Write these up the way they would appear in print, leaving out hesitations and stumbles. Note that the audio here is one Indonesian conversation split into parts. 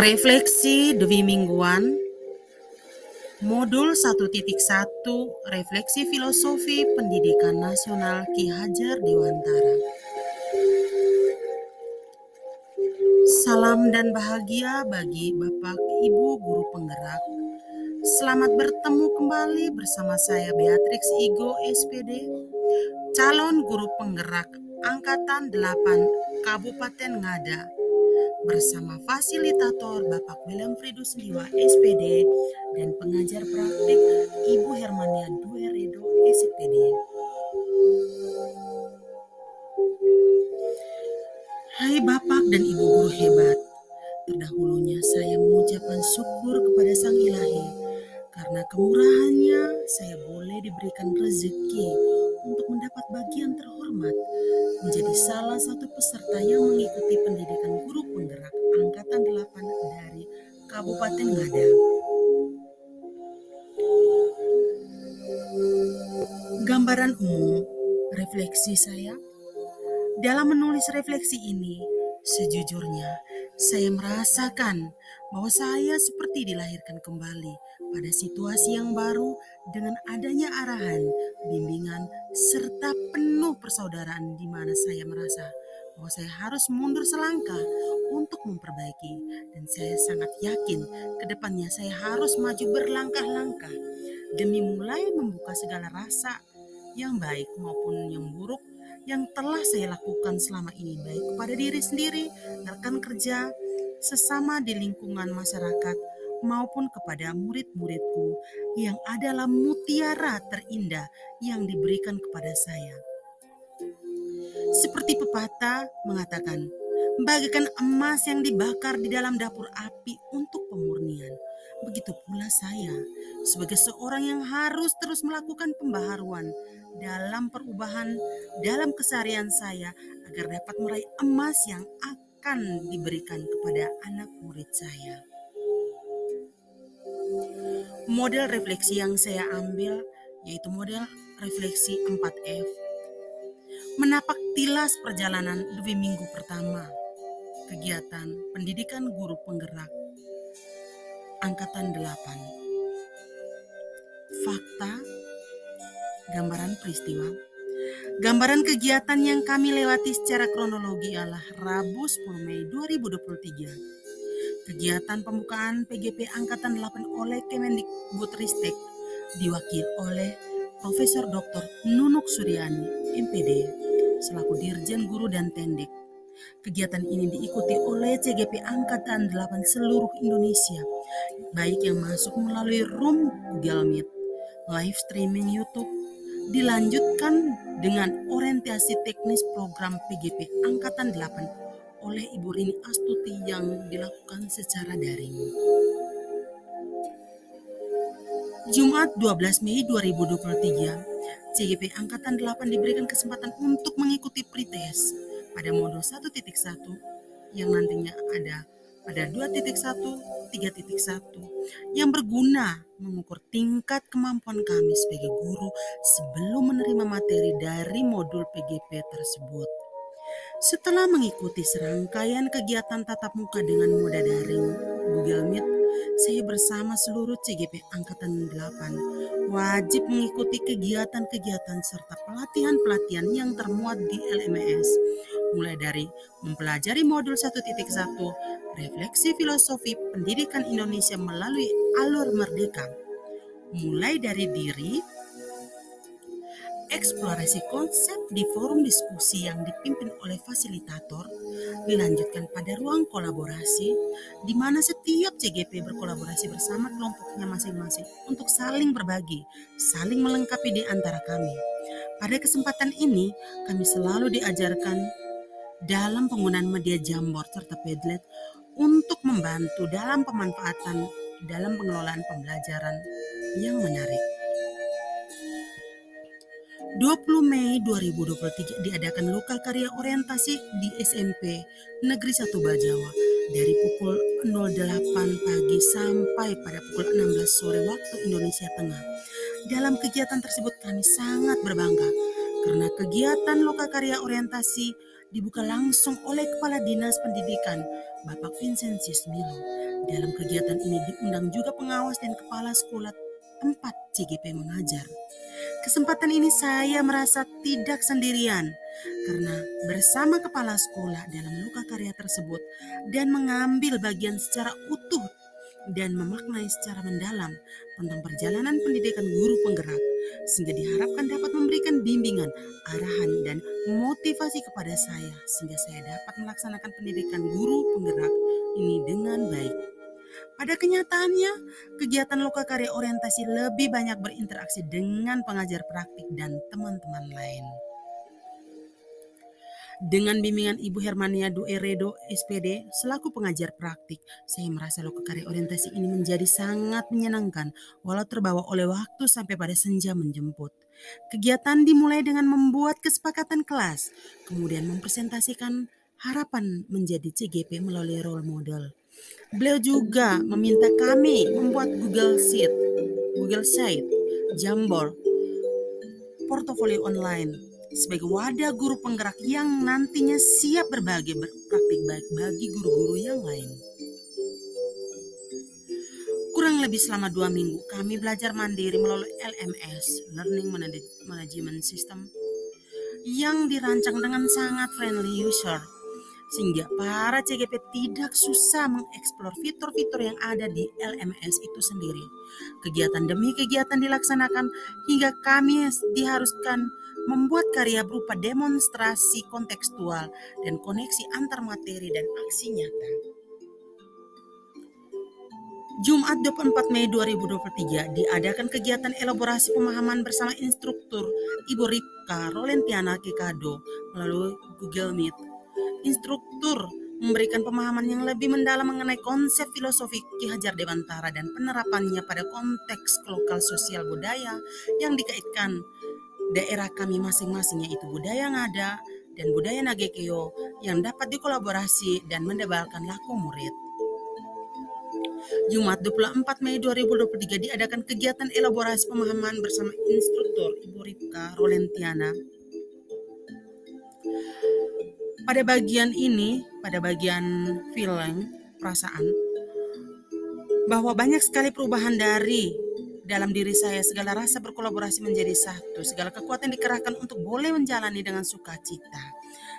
Refleksi Dwi Mingguan, Modul 1.1, Refleksi Filosofi Pendidikan Nasional Ki Hajar Dewantara. Salam dan bahagia bagi Bapak Ibu Guru Penggerak. Selamat bertemu kembali bersama saya Beatrix Igo SPD, calon Guru Penggerak Angkatan 8 Kabupaten Ngada, bersama fasilitator Bapak William Fridus Liwa SPD dan pengajar praktik Ibu Hermania Dueredo SPD. Hai Bapak dan Ibu guru hebat, terdahulunya saya mengucapkan syukur kepada Sang Ilahi karena kemurahannya saya boleh diberikan rezeki untuk mendapat bagian terhormat menjadi salah satu peserta yang mengikuti pendidikan guru penggerak Angkatan 8 dari Kabupaten Ngada. Gambaran umum refleksi saya. Dalam menulis refleksi ini, sejujurnya saya merasakan bahwa saya seperti dilahirkan kembali pada situasi yang baru dengan adanya arahan, bimbingan, serta penuh persaudaraan di mana saya merasa bahwa saya harus mundur selangkah untuk memperbaiki, dan saya sangat yakin ke depannya saya harus maju berlangkah-langkah demi mulai membuka segala rasa yang baik maupun yang buruk yang telah saya lakukan selama ini, baik kepada diri sendiri, rekan kerja, sesama di lingkungan masyarakat, maupun kepada murid-muridku yang adalah mutiara terindah yang diberikan kepada saya. Seperti pepatah mengatakan, bagaikan emas yang dibakar di dalam dapur api untuk pemurnian. Begitu pula saya, sebagai seorang yang harus terus melakukan pembaharuan dalam perubahan dalam keseharian saya agar dapat meraih emas yang akan diberikan kepada anak murid saya. Model refleksi yang saya ambil yaitu model refleksi 4F. Menapak tilas perjalanan Dwi Minggu pertama kegiatan pendidikan guru penggerak Angkatan 8. Fakta, gambaran peristiwa. Gambaran kegiatan yang kami lewati secara kronologi adalah Rabu 10 Mei 2023. Kegiatan pembukaan PGP Angkatan 8 oleh Kemendikbudristek diwakili oleh Profesor Dr. Nunuk Suryani, MPD, selaku Dirjen Guru dan Tendik. Kegiatan ini diikuti oleh CGP Angkatan 8 seluruh Indonesia, baik yang masuk melalui Room Google Meet, live streaming YouTube, dilanjutkan dengan orientasi teknis program PGP Angkatan 8 oleh Ibu Rini Astuti yang dilakukan secara daring. Jumat 12 Mei 2023, CGP Angkatan 8 diberikan kesempatan untuk mengikuti pretest pada modul 1.1 yang nantinya ada pada 2.1, 3.1 yang berguna mengukur tingkat kemampuan kami sebagai guru sebelum menerima materi dari modul PGP tersebut. Setelah mengikuti serangkaian kegiatan tatap muka dengan moda daring Google Meet, saya bersama seluruh CGP Angkatan 8 wajib mengikuti kegiatan-kegiatan serta pelatihan-pelatihan yang termuat di LMS, mulai dari mempelajari modul 1.1, refleksi filosofi pendidikan Indonesia melalui alur merdeka, mulai dari diri, eksplorasi konsep di forum diskusi yang dipimpin oleh fasilitator, dilanjutkan pada ruang kolaborasi, di mana setiap CGP berkolaborasi bersama kelompoknya masing-masing untuk saling berbagi, saling melengkapi di antara kami. Pada kesempatan ini, kami selalu diajarkan dalam penggunaan media Jamboard serta Padlet untuk membantu dalam pemanfaatan dalam pengelolaan pembelajaran yang menarik. 20 Mei 2023 diadakan lokal karya orientasi di SMP Negeri 1 Bajawa dari pukul 08 pagi sampai pada pukul 16 sore waktu Indonesia Tengah. Dalam kegiatan tersebut kami sangat berbangga karena kegiatan lokal karya orientasi dibuka langsung oleh Kepala Dinas Pendidikan Bapak Vincentius Milo Dalam kegiatan ini diundang juga pengawas dan kepala sekolah tempat CGP mengajar. Kesempatan ini saya merasa tidak sendirian karena bersama kepala sekolah dalam loka karya tersebut dan mengambil bagian secara utuh dan memaknai secara mendalam tentang perjalanan pendidikan guru penggerak, sehingga diharapkan dapat memberikan bimbingan, arahan, dan motivasi kepada saya sehingga saya dapat melaksanakan pendidikan guru penggerak ini dengan baik. Pada kenyataannya, kegiatan loka karya orientasi lebih banyak berinteraksi dengan pengajar praktik dan teman-teman lain. Dengan bimbingan Ibu Hermania Dueredo SPD selaku pengajar praktik, saya merasa loka karya orientasi ini menjadi sangat menyenangkan walau terbawa oleh waktu sampai pada senja menjemput. Kegiatan dimulai dengan membuat kesepakatan kelas, kemudian mempresentasikan harapan menjadi CGP melalui role model. Beliau juga meminta kami membuat Google Sheet, Jamboard, portofolio online sebagai wadah guru penggerak yang nantinya siap berbagi praktik baik bagi guru-guru yang lain. Kurang lebih selama 2 minggu kami belajar mandiri melalui LMS, Learning Management System, yang dirancang dengan sangat friendly user, sehingga para CGP tidak susah mengeksplor fitur-fitur yang ada di LMS itu sendiri. Kegiatan demi kegiatan dilaksanakan hingga kami diharuskan membuat karya berupa demonstrasi kontekstual dan koneksi antar materi dan aksi nyata. Jumat 24 Mei 2023 diadakan kegiatan elaborasi pemahaman bersama instruktur Ibu Ripka Rolentiana Kekado melalui Google Meet. Instruktur memberikan pemahaman yang lebih mendalam mengenai konsep filosofi Ki Hajar Dewantara dan penerapannya pada konteks lokal sosial budaya yang dikaitkan daerah kami masing-masing, yaitu budaya Ngada dan budaya Nagekeo yang dapat dikolaborasi dan mendebalkan laku murid. Jumat 24 Mei 2023 diadakan kegiatan elaborasi pemahaman bersama instruktur Ibu Ripka Rolentiana. Pada bagian feeling, perasaan, bahwa banyak sekali perubahan dalam diri saya, segala rasa berkolaborasi menjadi satu, segala kekuatan dikerahkan untuk boleh menjalani dengan sukacita.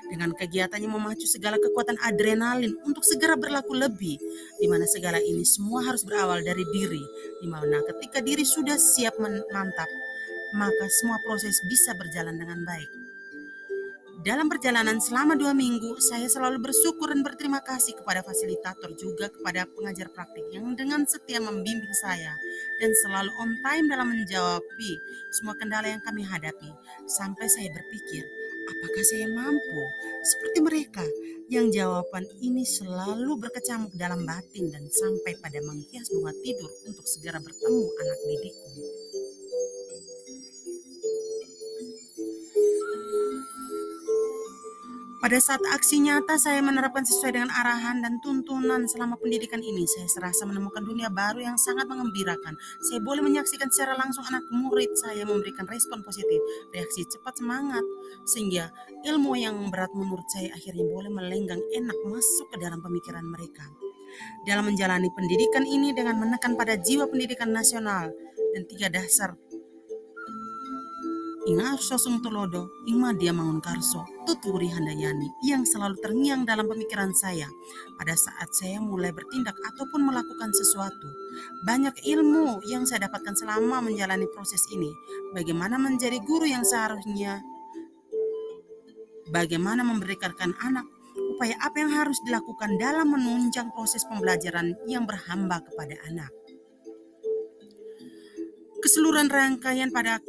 Dengan kegiatannya memacu segala kekuatan adrenalin untuk segera berlaku lebih, di mana segala ini semua harus berawal dari diri, di mana ketika diri sudah siap mantap, maka semua proses bisa berjalan dengan baik. Dalam perjalanan selama 2 minggu, saya selalu bersyukur dan berterima kasih kepada fasilitator, juga kepada pengajar praktik yang dengan setia membimbing saya dan selalu on time dalam menjawab semua kendala yang kami hadapi. Sampai saya berpikir, apakah saya mampu seperti mereka yang jawaban ini selalu berkecamuk dalam batin dan sampai pada menghias bunga tidur untuk segera bertemu anak didikku. Pada saat aksi nyata saya menerapkan sesuai dengan arahan dan tuntunan selama pendidikan ini, saya serasa menemukan dunia baru yang sangat mengembirakan. Saya boleh menyaksikan secara langsung anak murid saya memberikan respon positif, reaksi cepat, semangat, sehingga ilmu yang berat menurut saya akhirnya boleh melenggang enak masuk ke dalam pemikiran mereka. Dalam menjalani pendidikan ini dengan menekan pada jiwa pendidikan nasional dan 3 dasar, Inga Sosung Tulodo, Ingma Dia Mangun Karso, Tuturi Handayani, yang selalu terngiang dalam pemikiran saya pada saat saya mulai bertindak ataupun melakukan sesuatu. Banyak ilmu yang saya dapatkan selama menjalani proses ini. Bagaimana menjadi guru yang seharusnya, bagaimana memberikan anak, upaya apa yang harus dilakukan dalam menunjang proses pembelajaran yang berhamba kepada anak. Keseluruhan rangkaian pada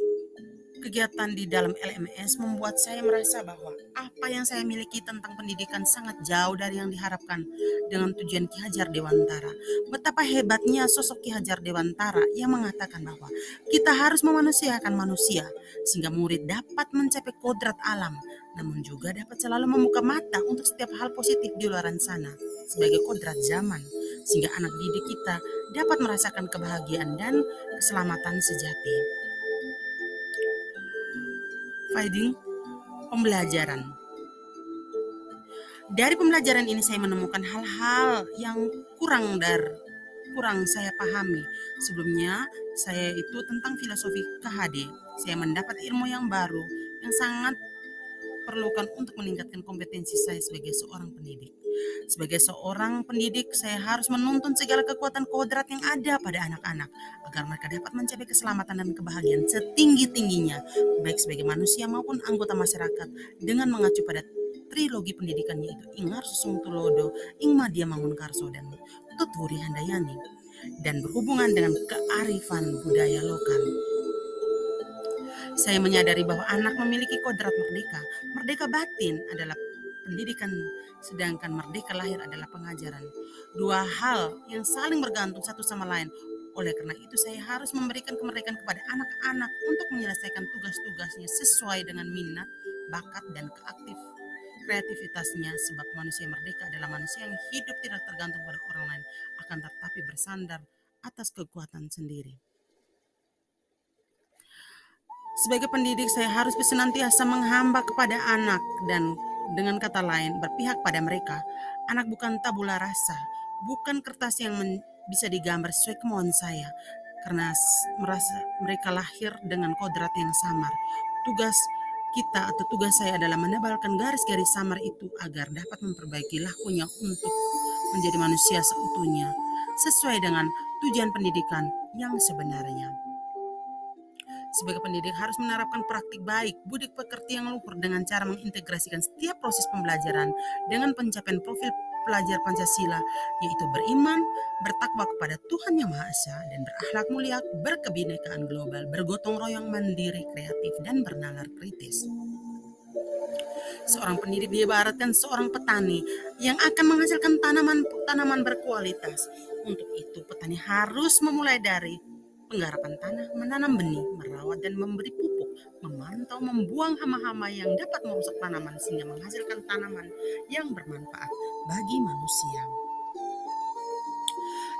kegiatan di dalam LMS membuat saya merasa bahwa apa yang saya miliki tentang pendidikan sangat jauh dari yang diharapkan dengan tujuan Ki Hajar Dewantara. Betapa hebatnya sosok Ki Hajar Dewantara yang mengatakan bahwa kita harus memanusiakan manusia sehingga murid dapat mencapai kodrat alam, namun juga dapat selalu membuka mata untuk setiap hal positif di luar sana sebagai kodrat zaman, sehingga anak didik kita dapat merasakan kebahagiaan dan keselamatan sejati. Finding pembelajaran. Dari pembelajaran ini saya menemukan hal-hal yang kurang saya pahami. Sebelumnya saya itu tentang filosofi KHD. Saya mendapat ilmu yang baru yang sangat perlukan untuk meningkatkan kompetensi saya sebagai seorang pendidik. Sebagai seorang pendidik, saya harus menuntun segala kekuatan kodrat yang ada pada anak-anak agar mereka dapat mencapai keselamatan dan kebahagiaan setinggi-tingginya, baik sebagai manusia maupun anggota masyarakat, dengan mengacu pada trilogi pendidikan yaitu Ingar Susung Tulodo, Ing Madya Mangunkarso, dan Tutwuri Handayani, dan berhubungan dengan kearifan budaya lokal. Saya menyadari bahwa anak memiliki kodrat merdeka. Merdeka batin adalah pendidikan, sedangkan merdeka lahir adalah pengajaran. Dua hal yang saling bergantung satu sama lain. Oleh karena itu saya harus memberikan kemerdekaan kepada anak-anak untuk menyelesaikan tugas-tugasnya sesuai dengan minat, bakat, dan kreativitasnya, sebab manusia merdeka adalah manusia yang hidup tidak tergantung pada orang lain, akan tetapi bersandar atas kekuatan sendiri. Sebagai pendidik, saya harus senantiasa menghamba kepada anak dan dengan kata lain berpihak pada mereka. Anak bukan tabula rasa, bukan kertas yang bisa digambar sesuai kemauan saya, karena mereka lahir dengan kodrat yang samar. Tugas saya adalah menebalkan garis-garis samar itu agar dapat memperbaiki lakunya untuk menjadi manusia seutuhnya, sesuai dengan tujuan pendidikan yang sebenarnya. Sebagai pendidik harus menerapkan praktik baik, budi pekerti yang luhur dengan cara mengintegrasikan setiap proses pembelajaran dengan pencapaian profil pelajar Pancasila, yaitu beriman, bertakwa kepada Tuhan Yang Maha Esa, dan berakhlak mulia, berkebinekaan global, bergotong royong, mandiri, kreatif, dan bernalar kritis. Seorang pendidik diibaratkan seorang petani yang akan menghasilkan tanaman berkualitas. Untuk itu, petani harus memulai dari penggarapan tanah, menanam benih, merawat dan memberi pupuk, memantau, membuang hama-hama yang dapat merusak tanaman sehingga menghasilkan tanaman yang bermanfaat bagi manusia.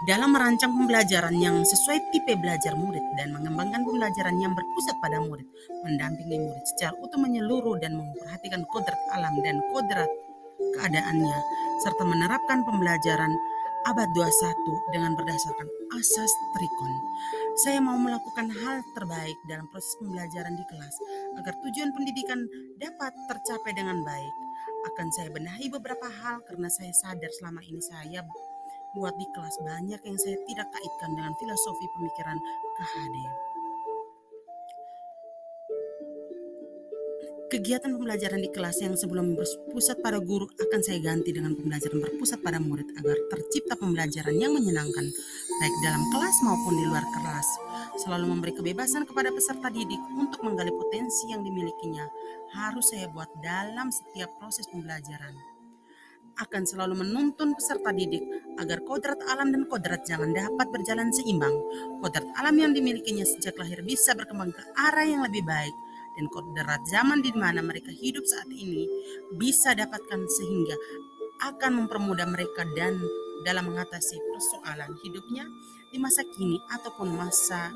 Dalam merancang pembelajaran yang sesuai tipe belajar murid dan mengembangkan pembelajaran yang berpusat pada murid, mendampingi murid secara utuh menyeluruh dan memperhatikan kodrat alam dan kodrat keadaannya, serta menerapkan pembelajaran abad 21 dengan berdasarkan asas Trikon. Saya mau melakukan hal terbaik dalam proses pembelajaran di kelas agar tujuan pendidikan dapat tercapai dengan baik. Akan saya benahi beberapa hal karena saya sadar selama ini saya buat di kelas banyak yang saya tidak kaitkan dengan filosofi pemikiran KHD. Kegiatan pembelajaran di kelas yang sebelum berpusat pada guru akan saya ganti dengan pembelajaran berpusat pada murid agar tercipta pembelajaran yang menyenangkan baik dalam kelas maupun di luar kelas. Selalu memberi kebebasan kepada peserta didik untuk menggali potensi yang dimilikinya harus saya buat dalam setiap proses pembelajaran. Akan selalu menuntun peserta didik agar kodrat alam dan kodrat zaman dapat berjalan seimbang. Kodrat alam yang dimilikinya sejak lahir bisa berkembang ke arah yang lebih baik, dan kodrat zaman di mana mereka hidup saat ini bisa dapatkan sehingga akan mempermudah mereka dan dalam mengatasi persoalan hidupnya di masa kini ataupun masa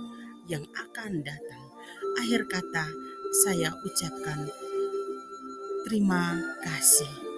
yang akan datang. Akhir kata saya ucapkan terima kasih.